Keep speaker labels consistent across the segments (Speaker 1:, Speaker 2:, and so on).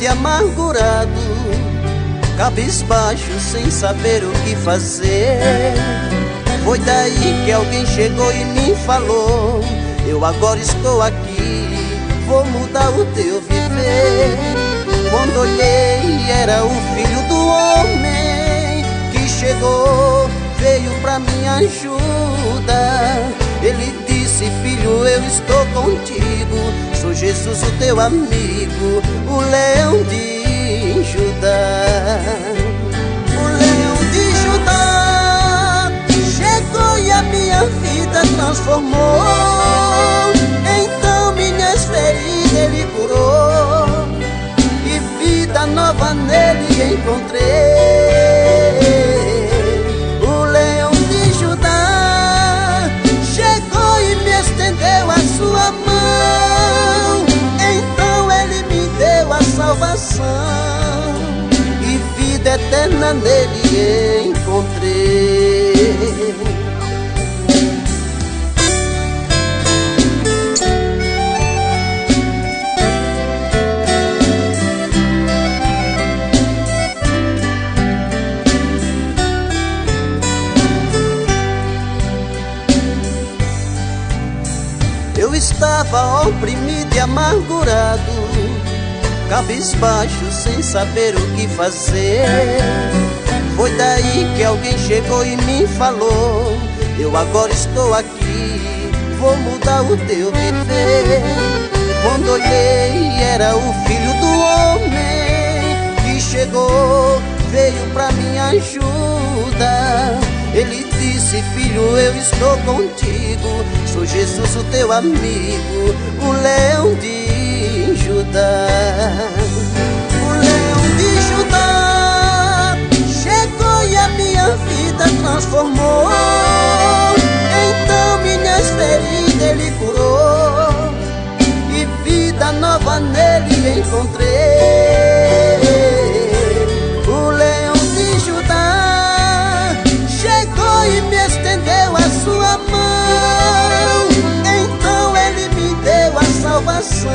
Speaker 1: amargurado, cabisbaixo, sem saber o que fazer. Foi daí que alguém chegou e me falou: eu agora estou aqui, vou mudar o teu viver. Quando olhei, era o Filho do Homem que chegou, veio pra minha ajuda. Ele disse: filho, eu estou contigo, sou Jesus, o teu amigo, o leão de Judá. O leão de Judá chegou e a minha vida transformou. Então minhas feridas ele curou, e vida nova nele encontrei. O leão de Judá chegou e me estendeu a sua mão. Então ele me deu a salvação, e vida eterna nele encontrei. Eu estava oprimido e amargurado, cabisbaixo, sem saber o que fazer. Foi daí que alguém chegou e me falou: eu agora estou aqui, vou mudar o teu viver. Quando olhei, era o Filho do Homem que chegou, veio pra minha ajuda. Ele disse: filho, eu estou contigo, sou Jesus, o teu amigo, o leão de Judá. O leão de Judá chegou e a minha vida transformou. Então minhas feridas ele curou, e vida nova nele encontrei. O leão de Judá chegou e me estendeu a sua mão. Então ele me deu a salvação,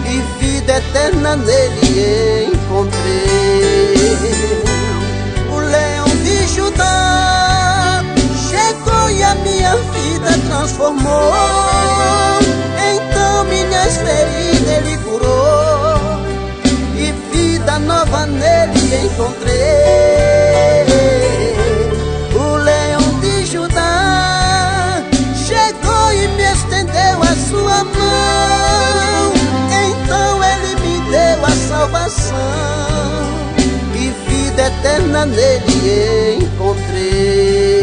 Speaker 1: e vida eterna nele encontrei. O leão de Judá chegou e a minha vida transformou. Então minhas feridas ele curou, e vida nova nele encontrei. O leão de Judá chegou e me estendeu a sua mão. Então ele me deu a salvação, e vida eterna nele encontrei.